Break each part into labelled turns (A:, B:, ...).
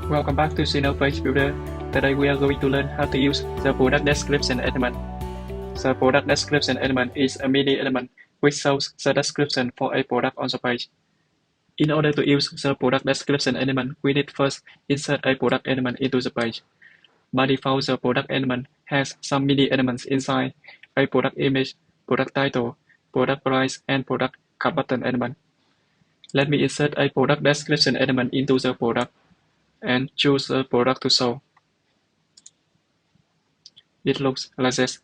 A: Welcome back to Zeno Page Builder. Today we are going to learn how to use the product description element. The product description element is a mini element which shows the description for a product on the page. In order to use the product description element, we need first insert a product element into the page. By default, the product element has some mini elements inside: a product image, product title, product price, and product card button element. Let me insert a product description element into the product and choose a product to show. It looks like this.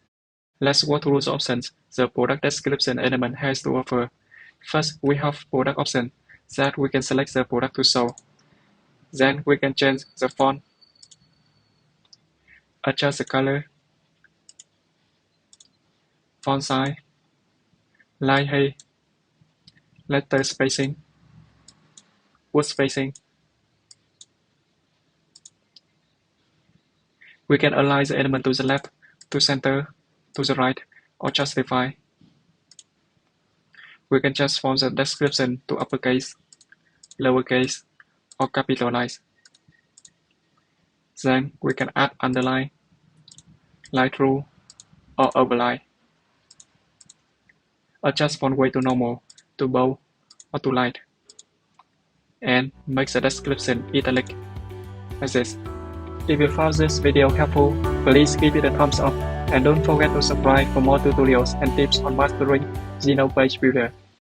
A: Let's walk through the options the product description element has to offer. First, we have product option that we can select the product to show. Then we can change the font, adjust the color, font size, line height, letter spacing, word spacing. We can align the element to the left, to center, to the right, or justify. We can transform the description to uppercase, lowercase, or capitalize. Then we can add underline, line through, or overline. Adjust font weight to normal, to bold, or to light. And make the description italic, like this. If you found this video helpful, please give it a thumbs up and don't forget to subscribe for more tutorials and tips on mastering Zeno Page Builder.